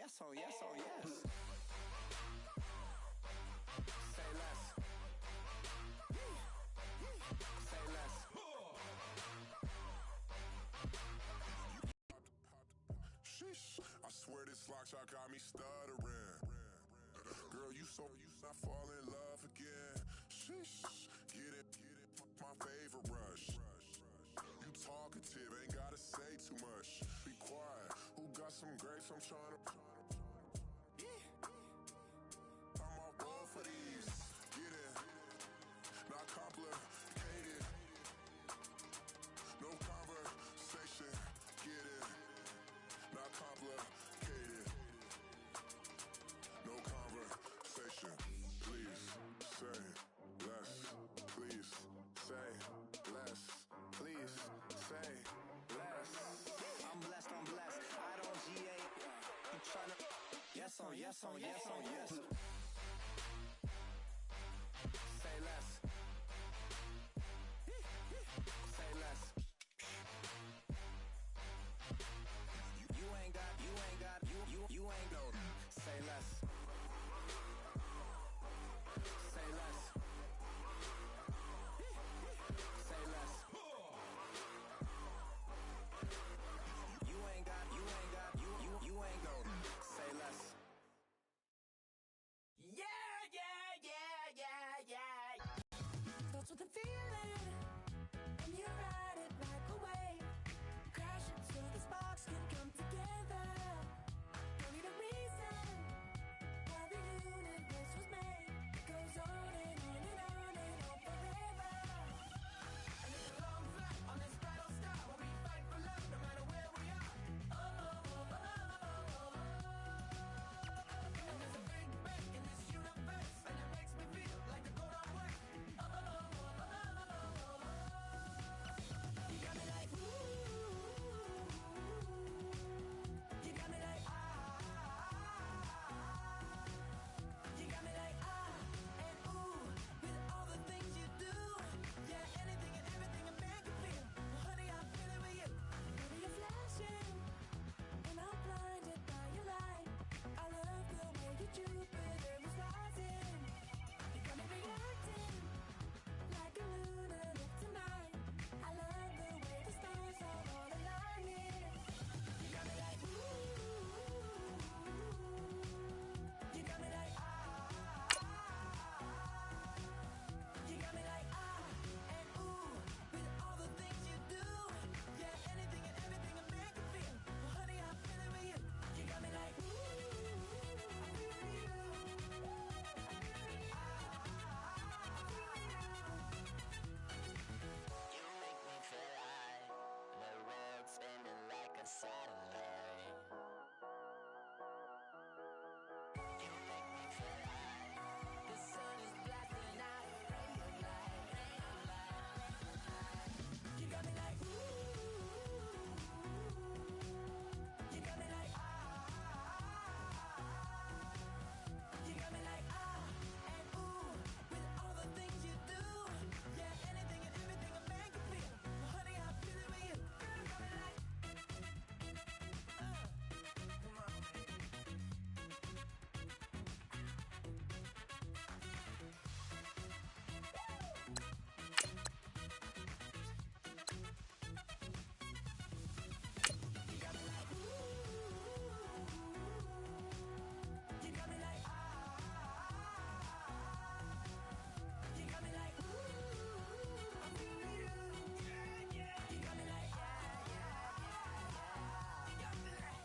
yes, oh yes, oh yes. Say less. Say less. Sheesh, I swear this lock shot got me stuttering. Girl, you not fall in love again. Sheesh, get it, my favorite rush. You talkative, ain't gotta say too much. Be quiet, who got some grapes? I'm trying to. I'm all roll for these. Get it, not complicated. No conversation. Get it, not complicated. No conversation. Please say less. Please say less. Please say less. I'm blessed, I don't GA. You tryna. Yes, oh yes, oh yes, oh yes. Say less. Say less. You ain't got, you ain't no. Say less. Say less. Say less. You ain't got, you ain't no. Say less. Yeah. Starts with a feeling, and you ride it like a wave. Crash it so the sparks can come together. Don't need a reason why the universe was made. It goes on and on and on and on forever. And it's a long flight on this battle star where we fight for love no matter where we are. And there's a big break in this universe, and it makes me feel like the go don't work. You got me like ooh. You got me like ah. You got me like ah and ooh with all the things you do. Yeah, anything and everything a man can feel. Well, honey, I'm feeling with you. Baby, you're flashing, and I'm blinded by your light. I love the way you Jupiter is rising. You got me reacting like a lunatic tonight. I love the way the stars are all aligning. You got me like ooh. You got me like ah. You got me like ah and ooh with all the things you do. Yeah, anything and everything a man can feel. Well, honey, I'm feeling with you. You got me like ooh. You make me feel like the world's spinning like a satellite. You make me feel like the sun is blasting out a ray of light. You got me like ooh. You got me like ah. You got me like ah and ooh with all the things you do. Yeah, anything and everything a man can feel. Well, honey, I'm feeling with you. Girl, you got me like come on, you got me like ooh. You got me like ah. You got me like ooh. I'm feeling you. Yeah. You got me like You got me like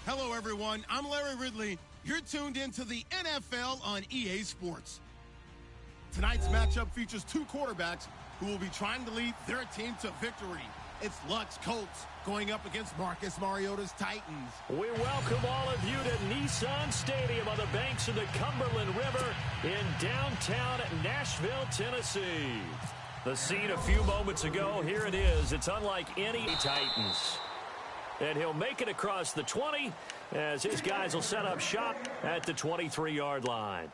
Hello, everyone. I'm Larry Ridley. You're tuned into the NFL on EA Sports. Tonight's matchup features two quarterbacks who will be trying to lead their team to victory. It's Luck's Colts going up against Marcus Mariota's Titans. We welcome all of you to Nissan Stadium on the banks of the Cumberland River in downtown Nashville, Tennessee. The scene a few moments ago, here it is. It's unlike any Titans. And he'll make it across the 20 as his guys will set up shop at the 23-yard line.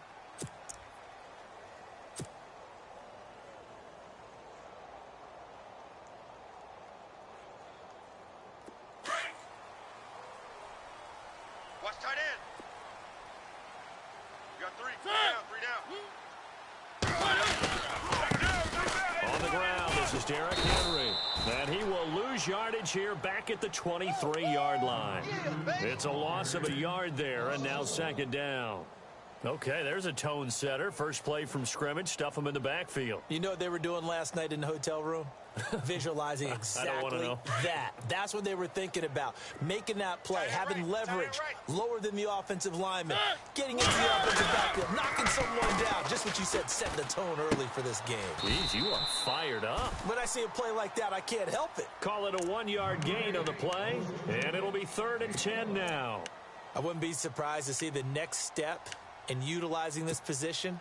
Watch tight end. You got three down. On the ground, this is Derrick Henry. And he will lose yardage here back at the 23-yard line. It's a loss of a yard there, and now second down. Okay, there's a tone setter. First play from scrimmage, stuff him in the backfield. You know what they were doing last night in the hotel room? Visualizing exactly that. That's what they were thinking about. Making that play, having leverage, lower than the offensive lineman, getting into the offensive backfield, knocking someone down. Just what you said, setting the tone early for this game. Jeez, you are fired up. When I see a play like that, I can't help it. Call it a 1-yard gain on the play, and it'll be 3rd and 10 now. I wouldn't be surprised to see the next step in utilizing this position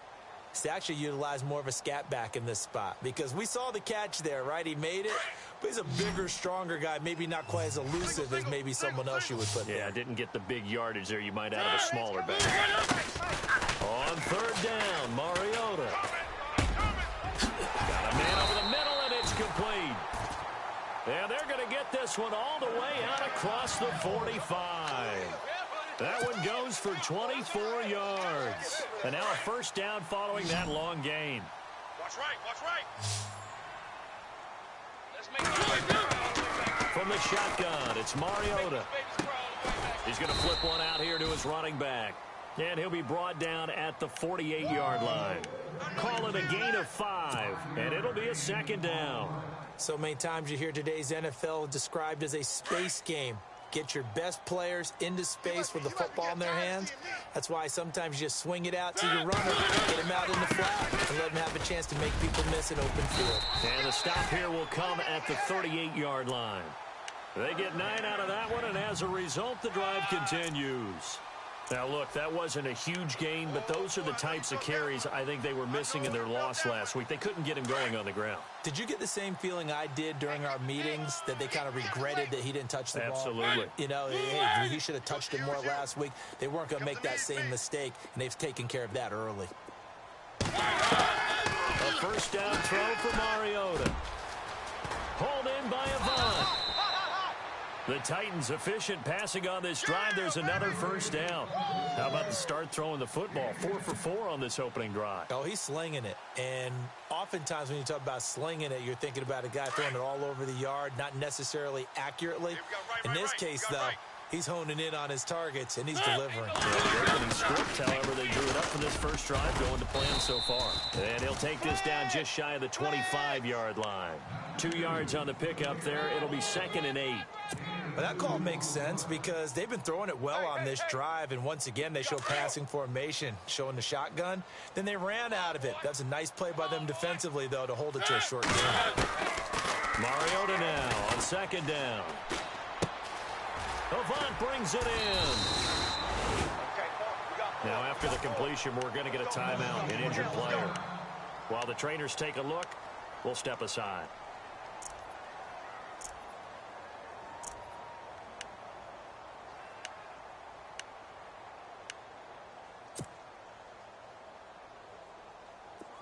is to actually utilize more of a scat back in this spot, because we saw the catch there, right? He made it, but he's a bigger, stronger guy, maybe not quite as elusive as maybe someone else you would put there. Yeah, didn't get the big yardage there you might out of a smaller back. On 3rd down, Mariota. Got a man over the middle, and it's complete. And they're going to get this one all the way out across the 45. That one goes for 24 yards. And now a first down following that long gain. Watch right. From the shotgun, it's Mariota. He's going to flip one out here to his running back. And he'll be brought down at the 48-yard line. Call it a gain of 5, and it'll be a second down. So many times you hear today's NFL described as a space game. Get your best players into space with the football in their hands. That's why sometimes you just swing it out to your runner, get him out in the flat, and let him have a chance to make people miss an open field. And the stop here will come at the 38-yard line. They get 9 out of that one, and as a result, the drive continues. Now, look, that wasn't a huge gain, but those are the types of carries I think they were missing in their loss last week. They couldn't get him going on the ground. Did you get the same feeling I did during our meetings, that they kind of regretted that he didn't touch the ball? Absolutely. You know, hey, he should have touched it more last week. They weren't going to make that same mistake, and they've taken care of that early. A first down throw for Mariota. Hauled in by Avant. The Titans efficient passing on this drive. There's another first down. How about the start throwing the football? 4 for 4 on this opening drive. Oh, he's slinging it. And oftentimes when you talk about slinging it, you're thinking about a guy throwing it all over the yard, not necessarily accurately. In this case, though, he's honing in on his targets, and he's delivering. Script, however, they drew it up for this first drive, going to plan so far. And he'll take this down just shy of the 25-yard line. 2 yards on the pickup there. It'll be 2nd and 8. But that call makes sense because they've been throwing it well on this drive, and once again they show passing formation, showing the shotgun. Then they ran out of it. That's a nice play by them defensively, though, to hold it to a short game. Mariota now on 2nd down. Avant brings it in. Now after the completion, we're going to get a timeout, an injured player. While the trainers take a look, we'll step aside.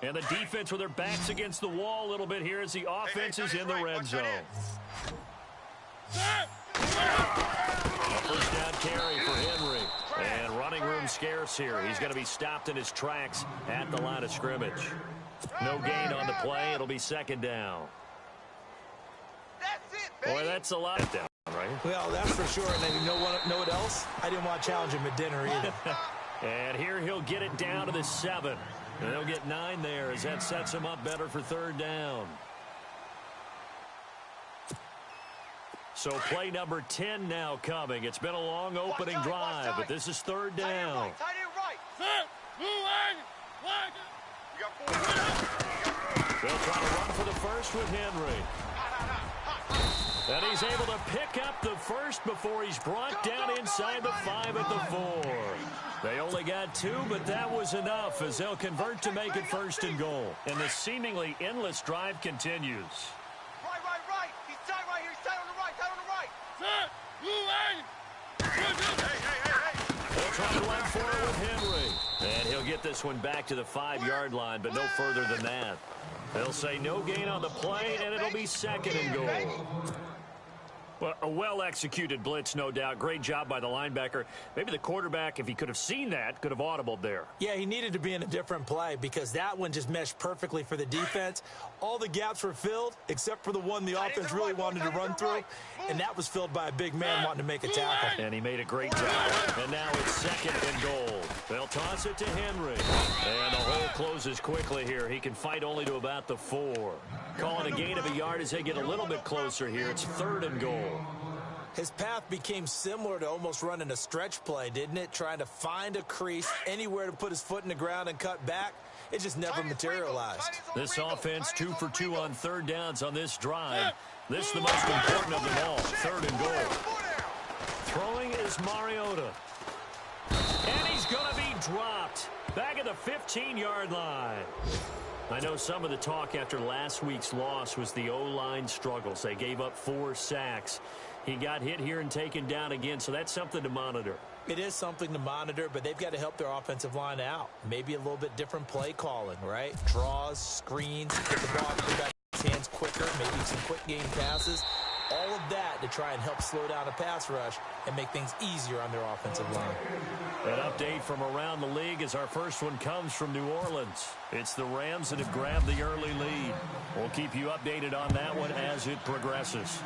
And the defense with their backs against the wall a little bit here as the offense is in the red zone. A first down carry for Henry. And running room scarce here. He's going to be stopped in his tracks at the line of scrimmage. No gain on the play. It'll be 2nd down. Boy, that's a lot down, right? Well, that's for sure. And then you know what else? I didn't want to challenge him at dinner either. And here he'll get it down to the 7. And they'll get 9 there as that sets him up better for 3rd down. So play number 10 now coming. It's been a long opening drive, but this is 3rd down. They'll try to run for the first with Henry. And he's able to pick up the first before he's brought down inside the 5 at the 4. They only got 2, but that was enough as they'll convert to make it 1st and goal. And the seemingly endless drive continues. Right. He's tight right here. He's tight on the right. They'll try to run for it with Henry. And he'll get this one back to the 5-yard line, but no further than that. They'll say no gain on the play, and it'll be 2nd and goal. Well, a well-executed blitz, no doubt. Great job by the linebacker. Maybe the quarterback, if he could have seen that, could have audibled there. Yeah, he needed to be in a different play because that one just meshed perfectly for the defense. All the gaps were filled except for the one the offense really wanted to run through, and that was filled by a big man wanting to make a tackle. And he made a great job. And now it's 2nd and goal. They'll toss it to Henry. And the hole closes quickly here. He can fight only to about the 4. Calling a gain of a yard as they get a little bit closer here. It's 3rd and goal. His path became similar to almost running a stretch play, didn't it? Trying to find a crease, anywhere to put his foot in the ground and cut back. It just never materialized. This offense 2 for 2 on 3rd downs on this drive. This is the most important of them all. 3rd and goal. Throwing is Mariota. And he's going to be dropped. Back at the 15-yard line. I know some of the talk after last week's loss was the O-line struggles. They gave up 4 sacks. He got hit here and taken down again, so that's something to monitor. It is something to monitor, but they've got to help their offensive line out. Maybe a little bit different play calling, right? Draws, screens, get the ball in the hands quicker, maybe some quick game passes. All of that to try and help slow down a pass rush and make things easier on their offensive line. An update from around the league as our first one comes from New Orleans. It's the Rams that have grabbed the early lead. We'll keep you updated on that one as it progresses.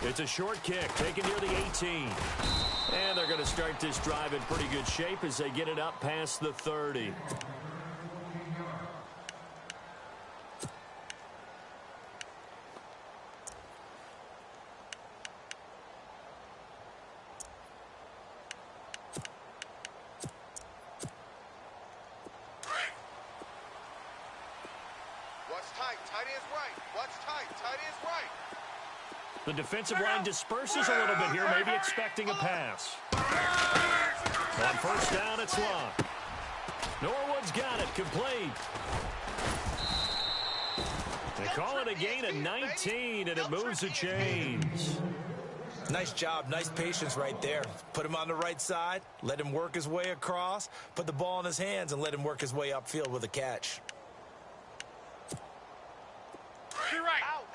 It's a short kick taken near the 18. And they're going to start this drive in pretty good shape as they get it up past the 30. The defensive line disperses a little bit here, maybe expecting a pass. On 1st down, it's Locke. Norwood's got it, complete. They call it a gain of 19, and it moves the chains. Nice job, nice patience right there. Put him on the right side, let him work his way across, put the ball in his hands, and let him work his way upfield with a catch. You're right. Out.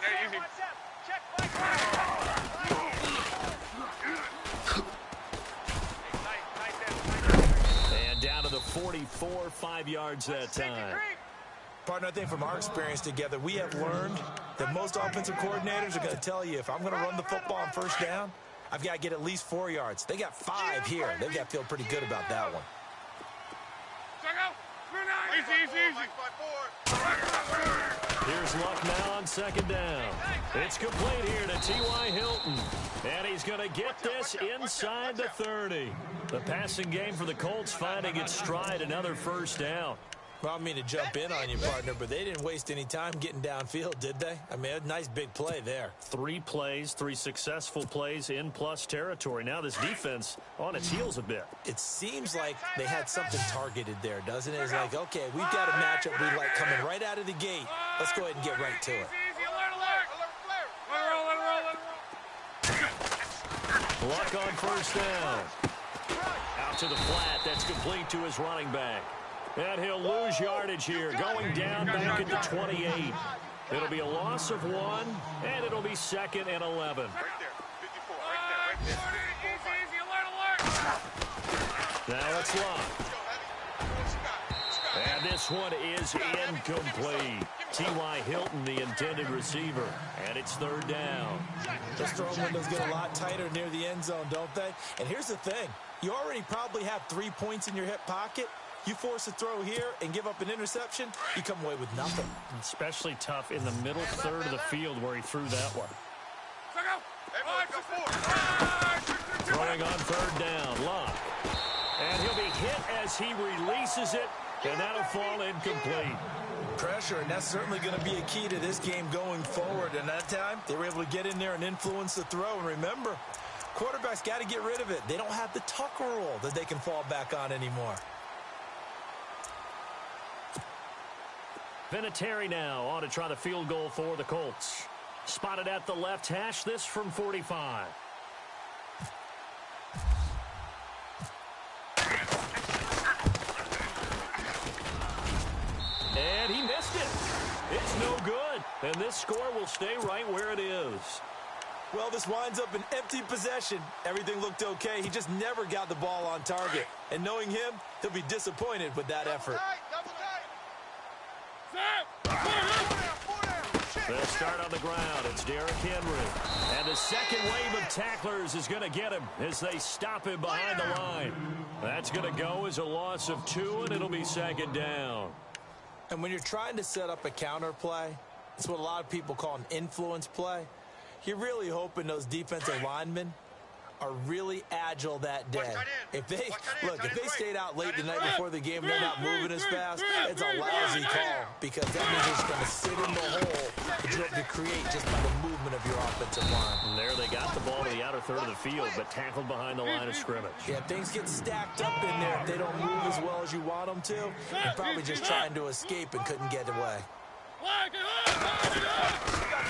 Hey, watch out. Check and down to the 44, 5 yards that time. Partner, I think from our experience together, we have learned that most offensive coordinators are going to tell you, if I'm going to run the football on 1st down, I've got to get at least 4 yards. They got 5 here. They've got to feel pretty good about that one. Easy. Here's Luck now on 2nd down. It's complete here to T.Y. Hilton. And he's going to get this inside the 30. The passing game for the Colts finding its stride, another 1st down. Well, I don't mean to jump in on you, partner, but they didn't waste any time getting downfield, did they? I mean, a nice big play there. 3 plays, 3 successful plays in plus territory. Now this defense on its heels a bit. It seems like they had something targeted there, doesn't it? It's like, okay, we've got a matchup we like coming right out of the gate. Let's go ahead and get right to it. Luck on 1st down. Out to the flat. That's complete to his running back. And he'll lose yardage here, going down back at the 28. It'll be a loss of 1, and it'll be 2nd and 11. Right there. 54. Right there. Now it's Luck. And this one is incomplete. T.Y. Hilton, the intended receiver. And it's 3rd down. Those throwing windows get a lot tighter near the end zone, don't they? And here's the thing. You already probably have 3 points in your hip pocket. You force a throw here and give up an interception, you come away with nothing. Especially tough in the middle 3rd of the field where he threw that one. Throwing on third down, Luck. And he'll be hit as he releases it, and that'll fall incomplete. Pressure, and that's certainly going to be a key to this game going forward. And that time, they were able to get in there and influence the throw. And remember, quarterbacks got to get rid of it. They don't have the Tucker rule that they can fall back on anymore. Vinatieri now on to try the field goal for the Colts. Spotted at the left hash, this from 45. And he missed it. It's no good. And this score will stay right where it is. Well, this winds up an empty possession. Everything looked okay. He just never got the ball on target. And knowing him, he'll be disappointed with that effort. They'll start on the ground. It's Derrick Henry. And the second wave of tacklers is going to get him as they stop him behind the line. That's going to go as a loss of 2, and it'll be second down. And when you're trying to set up a counter play, it's what a lot of people call an influence play. You're really hoping those defensive linemen are really agile that day. If they stayed out late the night before the game and they're not moving as fast, it's a lousy call because that means they're just going to sit in the hole that you hope to create just by the movement of your offensive line. And there they got the ball to the outer third of the field, but tackled behind the line of scrimmage. Yeah, things get stacked up in there. If they don't move as well as you want them to, they're probably just trying to escape and couldn't get away.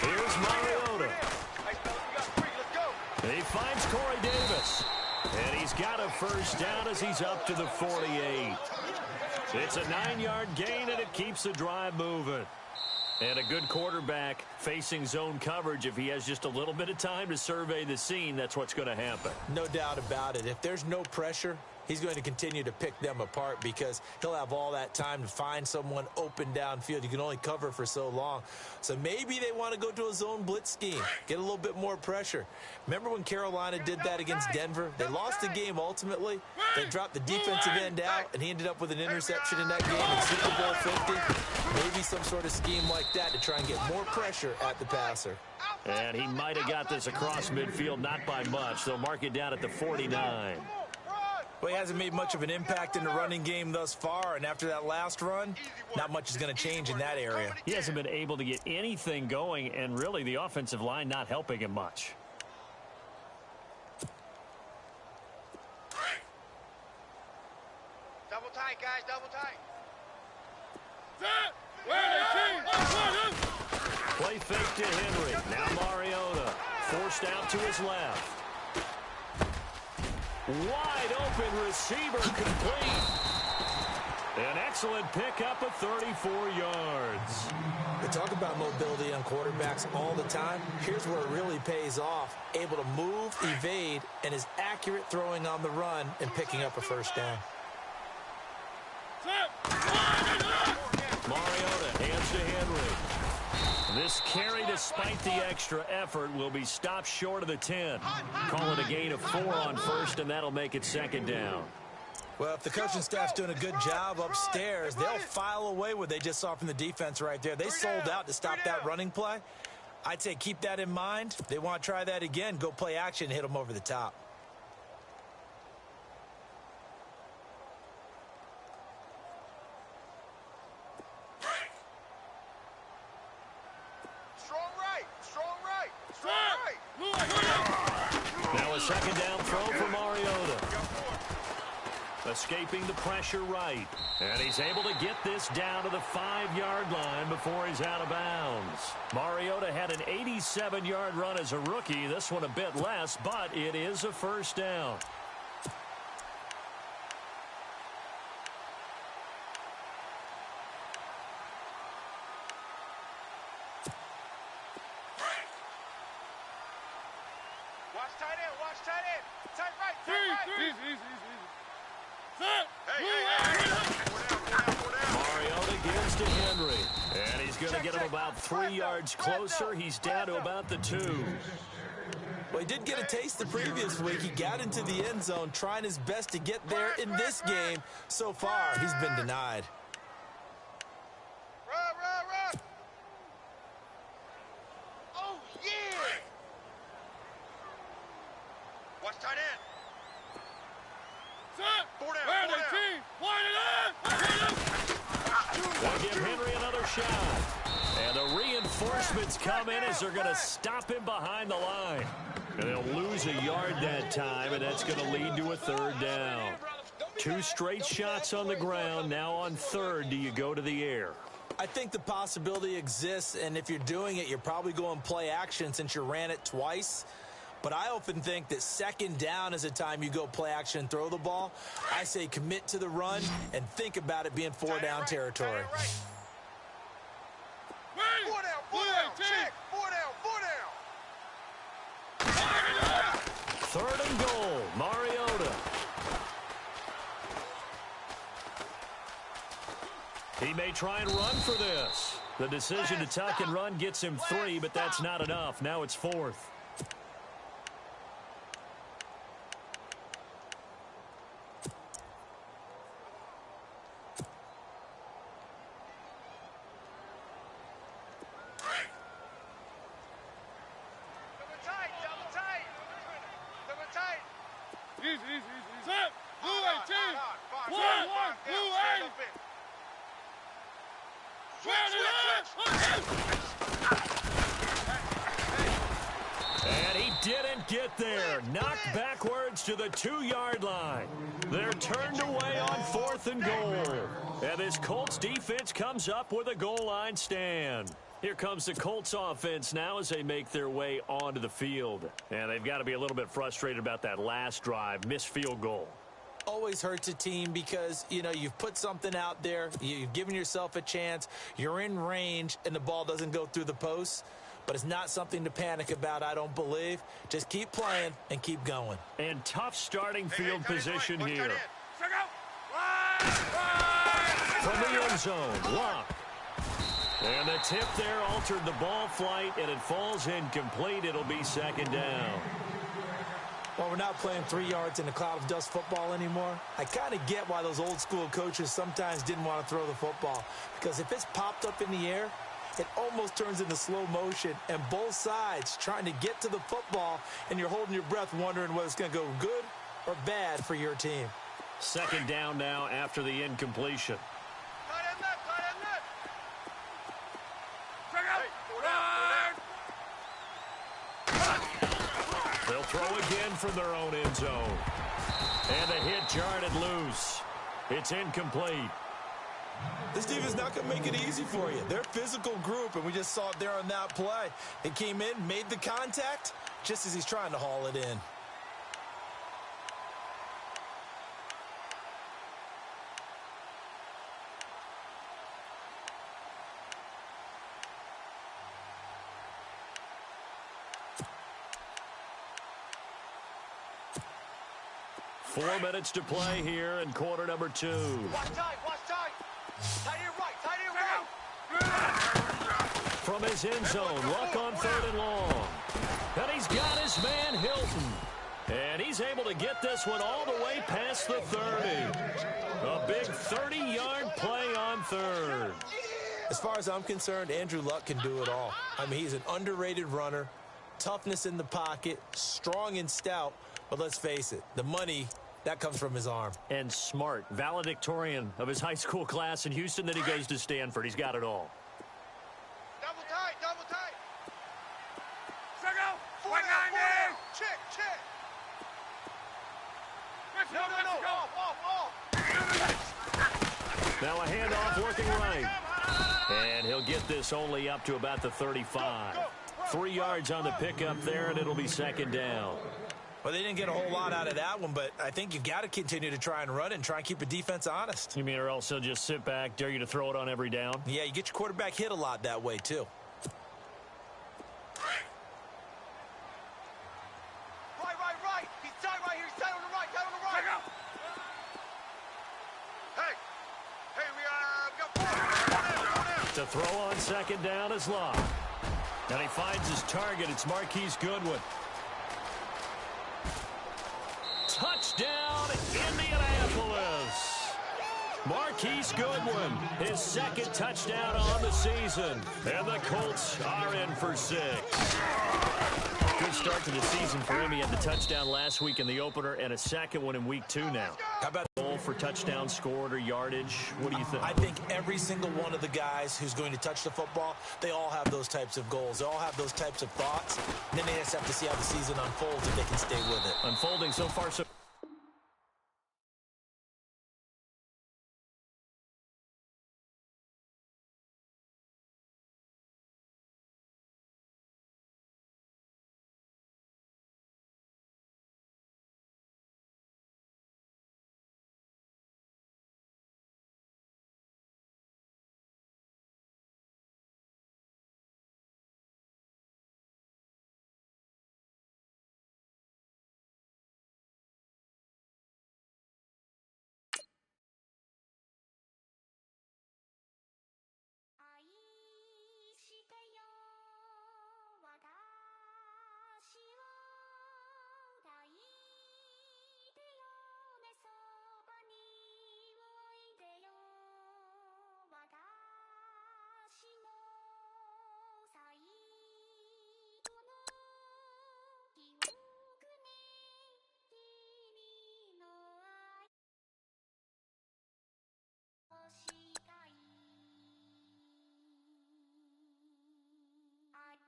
Here's Mariota. He finds Corey Davis. And he's got a first down as he's up to the 48. It's a 9-yard gain, and it keeps the drive moving. And a good quarterback facing zone coverage. If he has just a little bit of time to survey the scene, that's what's going to happen. No doubt about it. If there's no pressure, he's going to continue to pick them apart because he'll have all that time to find someone open downfield. You can only cover for so long. So maybe they want to go to a zone blitz scheme, get a little bit more pressure. Remember when Carolina did that against Denver? They lost the game ultimately. They dropped the defensive end out, and he ended up with an interception in that game in Super Bowl 50. Maybe some sort of scheme like that to try and get more pressure at the passer. And he might have got this across midfield, not by much. They'll mark it down at the 49. Well, he hasn't made much of an impact in the running game thus far, and after that last run, not much is going to change in that area. He hasn't been able to get anything going, and really the offensive line not helping him much. Double tight, guys, double tight. Play fake to Henry. Now Mariota forced out to his left. Wide open receiver complete. An excellent pickup of 34 yards. We talk about mobility on quarterbacks all the time. Here's where it really pays off. Able to move, evade, and is accurate throwing on the run and picking up a first down. Mariota hands to Henry. This carry, despite the extra effort, will be stopped short of the 10. Call it a gain of 4 on first, and that'll make it second down. Well, if the coaching staff's doing a good job upstairs, they'll file away what they just saw from the defense right there. They sold out to stop that running play. I'd say keep that in mind. If they want to try that again, go play action and hit them over the top. Now a second down throw for Mariota. Escaping the pressure right. And he's able to get this down to the 5-yard line before he's out of bounds. Mariota had an 87-yard run as a rookie. This one a bit less, but it is a first down. Mariota gives to Henry. And he's going to get him about 3 yards closer. He's down to about the 2. Well, he did get a taste the previous week. He got into the end zone trying his best to get there in this game. So far, he's been denied. They'll give Henry another shot. And the reinforcements come in as they're going to stop him behind the line. And they'll lose a yard that time, and that's going to lead to a third down. 2 straight shots on the ground. Now on third, do you go to the air? I think the possibility exists, and if you're doing it, you're probably going play action since you ran it twice. But I often think that second down is the time you go play action and throw the ball. I say commit to the run and think about it being 4-down territory. 4 down, check, 4 down. Third and goal, Mariota. He may try and run for this. The decision to tuck and run gets him 3, but that's not enough. Now it's 4th. And he didn't get there. Knocked backwards to the 2-yard line. They're turned away on 4th and goal. And this Colts defense comes up with a goal line stand. Here comes the Colts offense now as they make their way onto the field. And they've got to be a little bit frustrated about that last drive, missed field goal. Always hurts a team because, you know, you've put something out there, you've given yourself a chance, you're in range, and the ball doesn't go through the post. But it's not something to panic about, I don't believe. Just keep playing and keep going. And tough starting field position here. From the end zone, Lock. And the tip there altered the ball flight, and it falls incomplete. It'll be second down. Well, we're not playing 3 yards in a cloud of dust football anymore. I kind of get why those old school coaches sometimes didn't want to throw the football. Because if it's popped up in the air, it almost turns into slow motion, and both sides trying to get to the football, and you're holding your breath wondering whether it's going to go good or bad for your team. Second down now after the incompletion. They'll throw again from their own end zone. And the hit jarred loose. It's incomplete. This defense is not going to make it easy for you. They're a physical group, and we just saw it there on that play. It came in, made the contact, just as he's trying to haul it in. Four minutes to play here in quarter number 2. Watch tight. Tight end right. From his end zone, Luck on 3rd and long. And he's got his man Hilton. And he's able to get this one all the way past the 30. A big 30-yard play on 3rd. As far as I'm concerned, Andrew Luck can do it all. I mean, he's an underrated runner, toughness in the pocket, strong and stout. But let's face it, the money, that comes from his arm. And smart, valedictorian of his high school class in Houston. Then he goes to Stanford. He's got it all. Double tight. Four down. Check. No. Off. Now a handoff working right. And he'll get this only up to about the 35. 3 yards on the pickup there, and it'll be second down. Well, they didn't get a whole lot out of that one, but I think you've got to continue to try and run it and try and keep the defense honest. You mean, or else he'll just sit back, dare you to throw it on every down? Yeah, you get your quarterback hit a lot that way, too. Right. He's tight right here. He's tight on the right. Check out. Hey, we got 4. To throw on second down is Locke. And he finds his target. It's Marquise Goodwin. Touchdown, Indianapolis. Marquise Goodwin, his second touchdown on the season. And the Colts are in for 6. Good start to the season for him. He had the touchdown last week in the opener and a second one in week 2 now. How about goal for touchdown scored or yardage? What do you think? I think every single one of the guys who's going to touch the football, they all have those types of goals. They all have those types of thoughts. And then they just have to see how the season unfolds if they can stay with it. Unfolding so far, so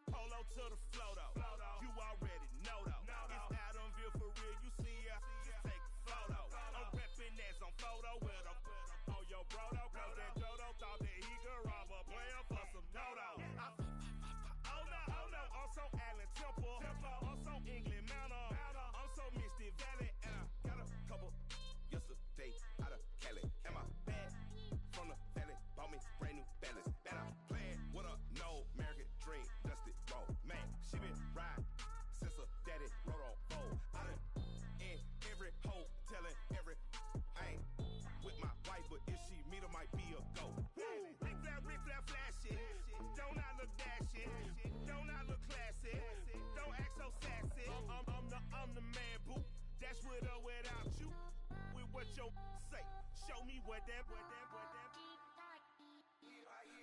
Polo to the flow though. You already know though. It's Adamville for real. You see ya, just take a photo. I'm reppin' as on photo with a oh yo bro though. Cause that Jodo thought that he could rob a player for some dodo. Oh no, I'm so Allen Temple. I'm so England Mountain. I'm so Mystic Valley. And I got a couple yesterday out of Cali. And my bag from the valley bought me brand new balance. And I'm playing with a no American dream. Dusty road, man. She been riding since her daddy rode on fold. I done in every hole, telling every I ain't with my wife, but if she meet her, might be a go. Rick flat flashing. Don't I look dashing? Don't I look classy? Don't act so sassy. I'm the man, boo. That's with or without you. With what your say. Show me what that.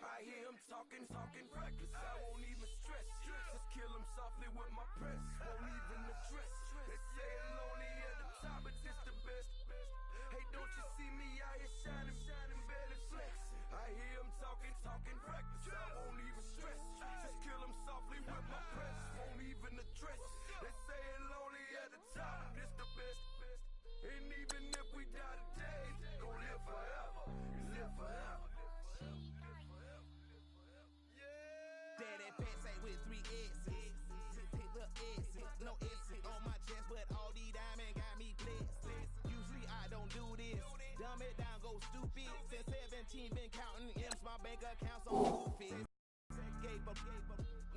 I hear him talking reckless. I won't even stress. Just kill him softly with my press. Won't even address. They say it's lonely at the top, but this the best. Hey, don't you see me out here shining, barely flexing? I hear him talking reckless. I won't even stress. Just kill him softly with my press. Won't even address. They say it's lonely at the top, but this the best. And even if we die today, gon' live forever. Live forever. Daddy pet say with 3 S's. Hit the S's. No S's on my chest, but all these diamonds got me blessed. Usually I don't do this. Dumb it down, go stupid. Since 17 been counting M's, my bank account's on goofy. Gave up.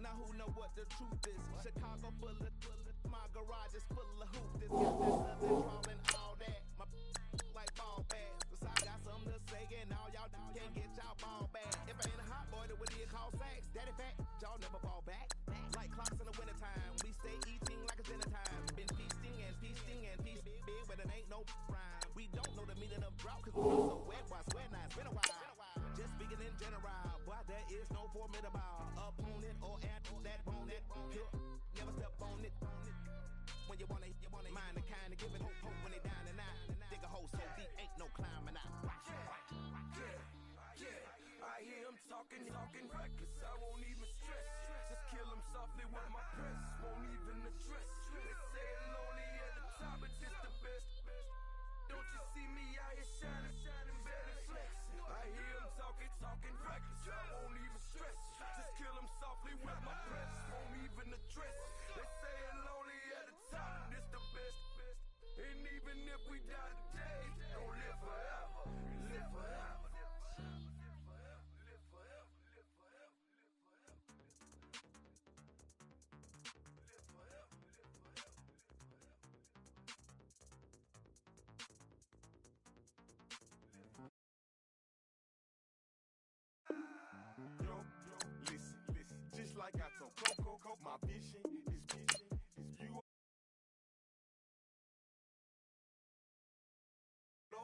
Now who know what the truth is? Chicago full of my garage is full of hoops. This got that southern crawling, all that. My like ball bags. Cause I got something to say and all y'all can't get y'all ball back. If I ain't a hot boy, that would be called sacks. Daddy fat, y'all never fall back. Like clocks in the wintertime, we stay eating like it's dinner time. Been feasting and feasting and feast big, but it ain't no rhyme. We don't know the meaning of drought cause we're so wet. Why sweat now? It's been a while. Just speaking in general, but there is no formidable opponent or that bone it. Never step on it. When you wanna mind the kind of giving hope when they down and out. Dig a hole so deep, ain't no climbing out. Yeah, I hear him talking reckless. I won't even stress. Just kill him softly with my press. Won't even address. They say it's lonely at the top, but this the best. Don't you see me out here shining, barely flexing? I hear him talking reckless. I won't even stress. Just kill him softly with my press. Won't even address. They say it's lonely at the top, this the best. And even if we die today, don't live forever. Live forever. Listen, just like I told Coco, my vision is you.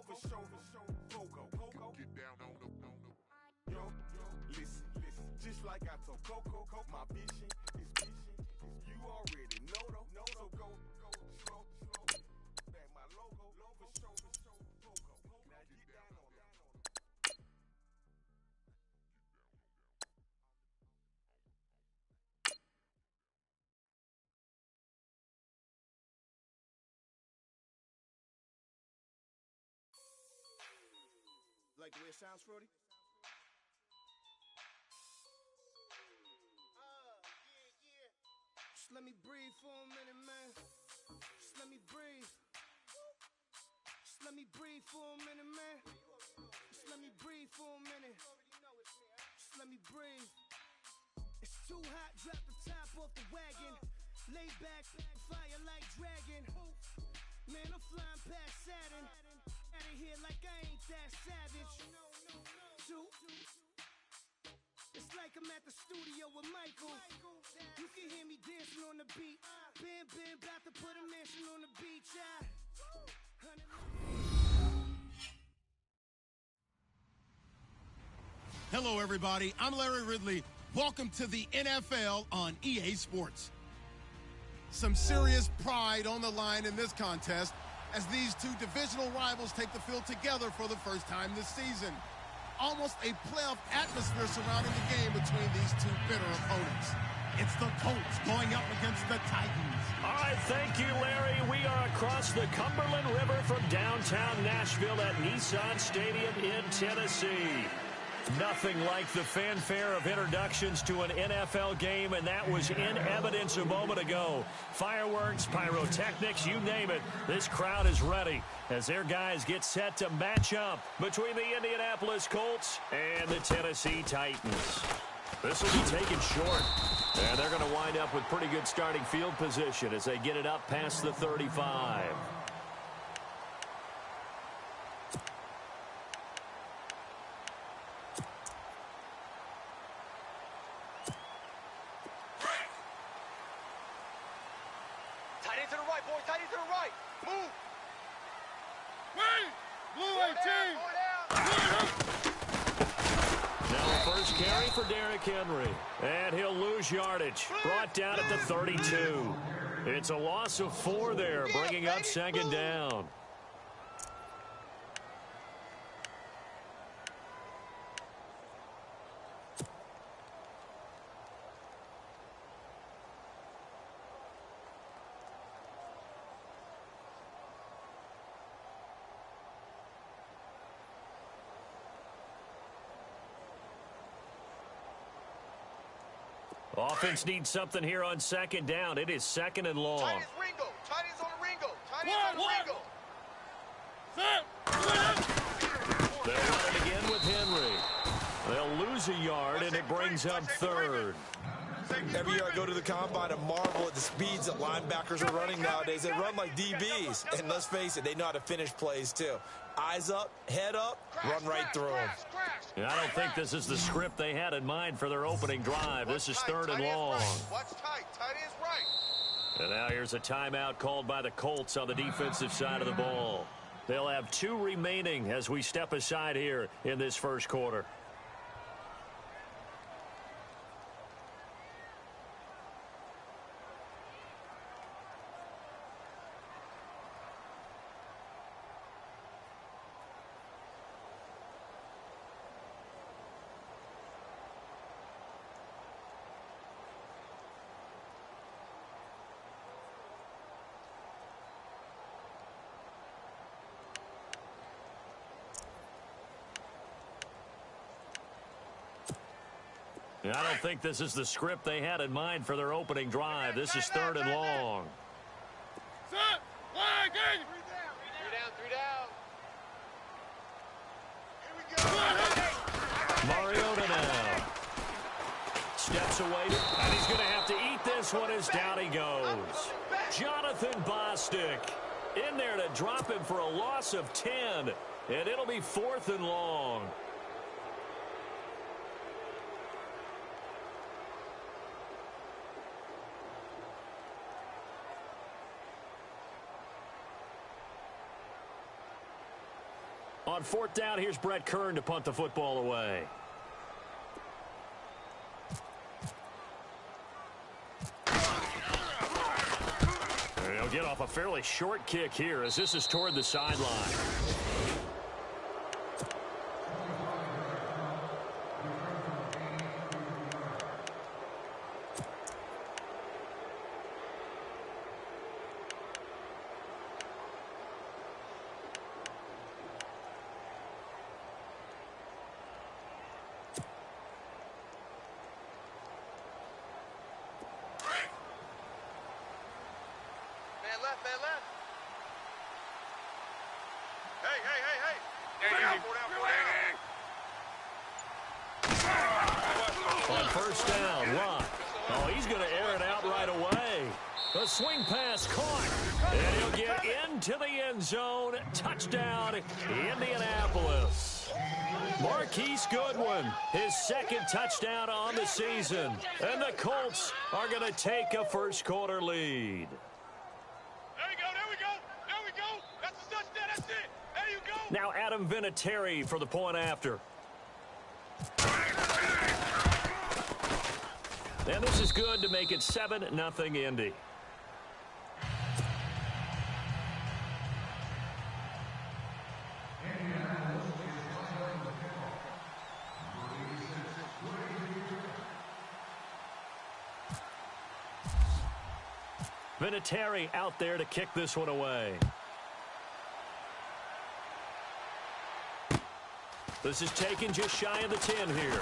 For sure, Coco. Get down on the. Yo, listen. Just like I told Coco, my vision is you already know though. So go, slow. Back my logo, for sure, Coco. Now get down on it. Like the way it sounds, Frody? Just let me breathe for a minute, man. Just let me breathe. Just let me breathe for a minute, man. Just let me breathe for a minute. Just let me breathe. It's too hot, drop the top off the wagon. Lay back, fire like dragon. Man, I'm flying past Saturn. Out of here like I ain't that savage. Two. It's like I'm at the studio with Michael. You can hear me dancing on the beat. Bam, about to put a mansion on the beach. Hello, everybody. I'm Larry Ridley. Welcome to the NFL on EA Sports. Some serious pride on the line in this contest as these two divisional rivals take the field together for the first time this season. Almost a playoff atmosphere surrounding the game between these two bitter opponents. It's the Colts going up against the Titans. All right, thank you, Larry. We are across the Cumberland River from downtown Nashville at Nissan Stadium in Tennessee. Nothing like the fanfare of introductions to an NFL game, and that was in evidence a moment ago. Fireworks, pyrotechnics, you name it. This crowd is ready as their guys get set to match up between the Indianapolis Colts and the Tennessee Titans. This will be taken short, and they're going to wind up with pretty good starting field position as they get it up past the 35. Henry, and he'll lose yardage, brought down at the 32. It's a loss of 4 there, bringing up second down. Offense needs something here on second down. It is second and long. Tight is Ringo. Tight is on Ringo. Tight is on Ringo. They'll run it again with Henry. They'll lose a yard, and it brings up third. Every year I go to the combine and marvel at the speeds that linebackers are running nowadays. They run like DBs. And let's face it, they know how to finish plays too. Eyes up, head up, run right through them. Yeah, I don't think this is the script they had in mind for their opening drive. This is third and long. Watch tight. Tight is right. And now here's a timeout called by the Colts on the defensive side of the ball. They'll have 2 remaining as we step aside here in this first quarter. I don't think this is the script they had in mind for their opening drive. This is third and long. Set, flag, 3 down. Here we go. Mariota now. Steps away, and he's going to have to eat this one as down he goes. Jonathan Bostic in there to drop him for a loss of 10, and it'll be 4th and long. On fourth down, here's Brett Kern to punt the football away. He'll get off a fairly short kick here as this is toward the sideline. Man left. Hey. On first down, Locke. Oh, he's going to air it out right away. The swing pass caught. And he'll get into the end zone. Touchdown, Indianapolis. Marquise Goodwin, his second touchdown on the season. And the Colts are going to take a first quarter lead. Now Adam Vinatieri for the point after. And this is good to make it 7-0 Indy. Vinatieri out there to kick this one away. This is taken just shy of the 10 here.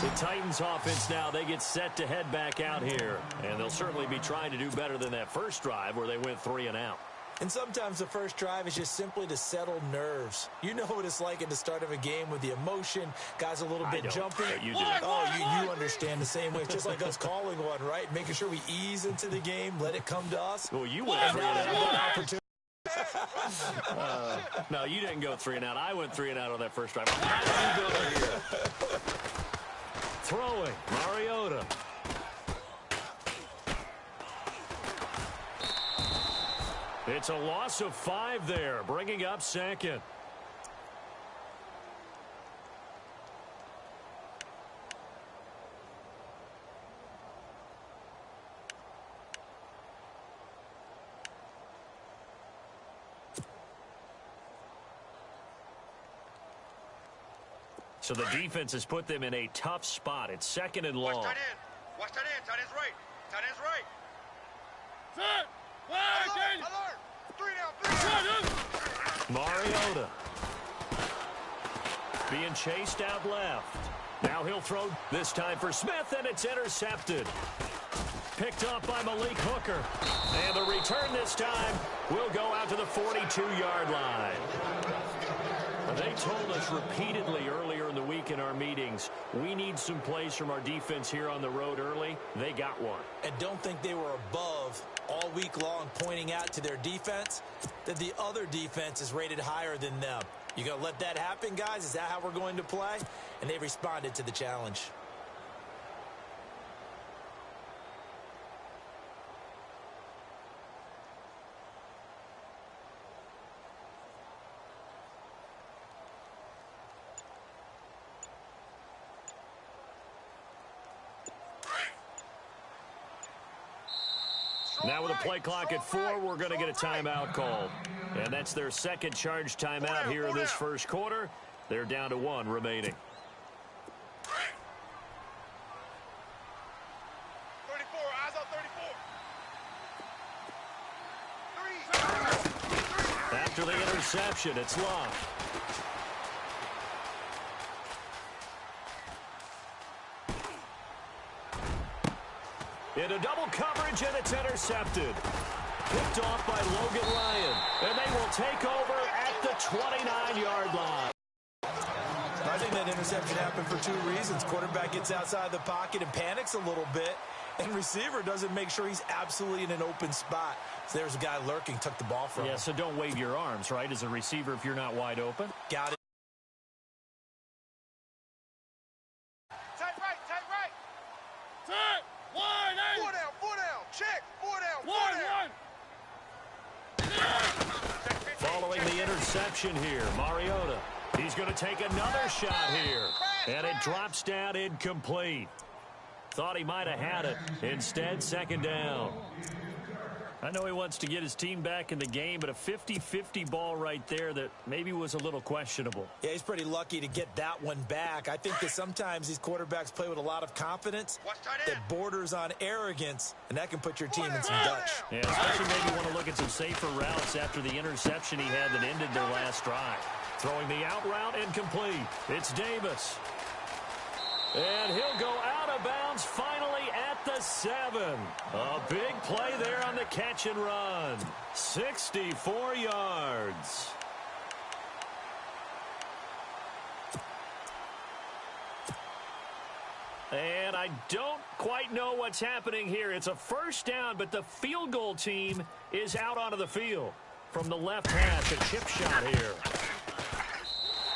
The Titans offense now, they get set to head back out here. And they'll certainly be trying to do better than that first drive where they went 3 and out. And sometimes the first drive is just simply to settle nerves. You know what it's like at the start of a game with the emotion, guys a little bit jumpy. You do. Oh, you understand the same way. It's just like us calling one, right? Making sure we ease into the game, let it come to us. Well, you went 3 and out. No, you didn't go 3 and out. I went 3 and out on that first drive. How did you go here? Throwing, Mariota. It's a loss of 5 there, bringing up second. So the defense has put them in a tough spot. It's second and long. Watch that end. Tight end's right. Set. Alert. 3 down. Mariota. Being chased out left. Now he'll throw this time for Smith, and it's intercepted. Picked up by Malik Hooker. And the return this time will go out to the 42-yard line. They told us repeatedly earlier in the week in our meetings, we need some plays from our defense here on the road early. They got one. And don't think they were above all week long pointing out to their defense that the other defense is rated higher than them. You going to let that happen, guys? Is that how we're going to play? And they responded to the challenge. Now with a play clock at 4, we're going to get a timeout called. And that's their second charge timeout here in this first quarter. They're down to 1 remaining. 34, eyes on 34. After the interception, it's Locke. Into double coverage, and it's intercepted. Picked off by Logan Ryan. And they will take over at the 29-yard line. I think that interception happened for 2 reasons. Quarterback gets outside the pocket and panics a little bit. And receiver doesn't make sure he's absolutely in an open spot. So there's a guy lurking, took the ball from him. Yeah, so don't wave your arms, right, as a receiver if you're not wide open. Got it. Tight right. Set. 1, 8. 4 down. Check. 4 down. 1. interception here. Mariota, he's going to take another shot here. And it drops down incomplete. Thought he might have had it. Instead, second down. I know he wants to get his team back in the game, but a 50-50 ball right there that maybe was a little questionable. Yeah, he's pretty lucky to get that one back. I think that sometimes these quarterbacks play with a lot of confidence that borders on arrogance, and that can put your team in some Dutch. Yeah, especially maybe want to look at some safer routes after the interception he had that ended their last drive. Throwing the out route incomplete. It's Davis. And he'll go out of bounds finally at the 7. A big play there on the catch and run. 64 yards. And I don't quite know what's happening here. It's a first down, but the field goal team is out onto the field. From the left hash, a chip shot here.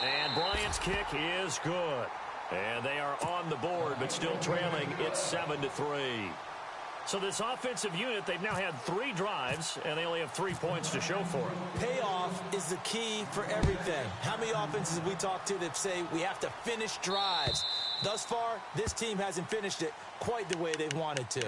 And Bryant's kick is good. And they are on the board, but still trailing. It's 7-3. So this offensive unit, they've now had 3 drives, and they only have 3 points to show for it. Payoff is the key for everything. How many offenses have we talked to that say we have to finish drives? Thus far, this team hasn't finished it quite the way they've wanted to.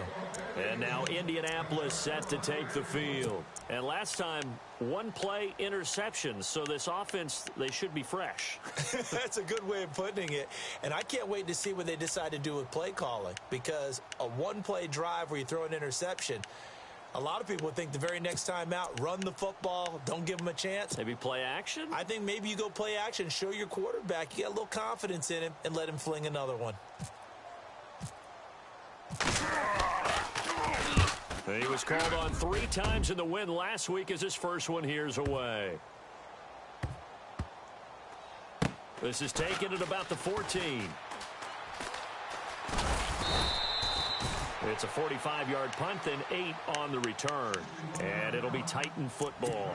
And now Indianapolis set to take the field. And last time, 1 play interception. So this offense, they should be fresh. That's a good way of putting it. And I can't wait to see what they decide to do with play calling. Because a 1-play drive where you throw an interception, a lot of people would think the very next time out, run the football, don't give them a chance. Maybe play action? I think maybe you go play action, show your quarterback you got a little confidence in him, and let him fling another one. He was called on 3 times in the win last week as his first one here's away. This is taken at about the 14. It's a 45-yard punt, then 8 on the return. And it'll be Titan football.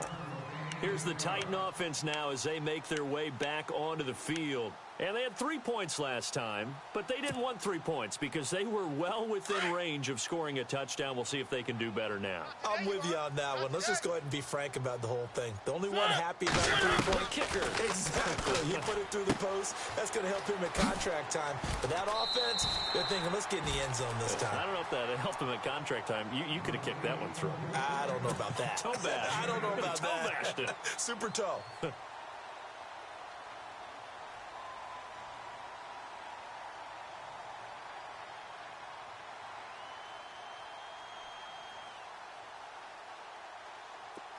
Here's the Titan offense now as they make their way back onto the field. And they had 3 points last time, but they didn't want 3 points because they were well within range of scoring a touchdown. We'll see if they can do better now. I'm with you on that one. Let's just go ahead and be frank about the whole thing. The only one happy about the 3-point kicker. Exactly. You put it through the post. That's going to help him at contract time. But that offense, they're thinking, let's get in the end zone this time. I don't know if that helped him at contract time. You could have kicked that one through. I don't know about that. Toe bash. I don't know about toe that. Bashed it. Super toe.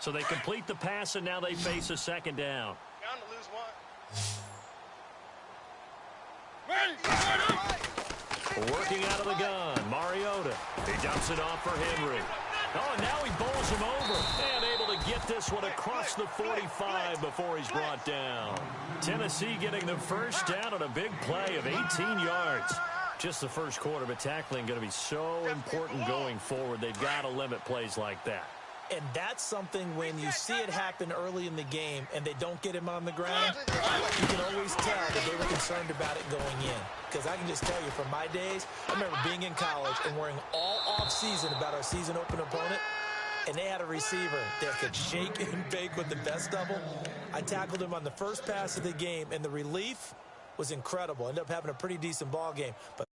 So they complete the pass, and now they face a second down. Bound to lose 1. Working out of the gun, Mariota. He dumps it off for Henry. Oh, and now he bowls him over. And able to get this one across the 45 before he's brought down. Tennessee getting the first down on a big play of 18 yards. Just the first quarter, but tackling going to be so important going forward. They've got to limit plays like that. And that's something when you see it happen early in the game and they don't get him on the ground, you can always tell that they were concerned about it going in. Because I can just tell you from my days, I remember being in college and worrying all off-season about our season open opponent, and they had a receiver that could shake and bake with the best of them. I tackled him on the first pass of the game, and the relief was incredible. Ended up having a pretty decent ball game. But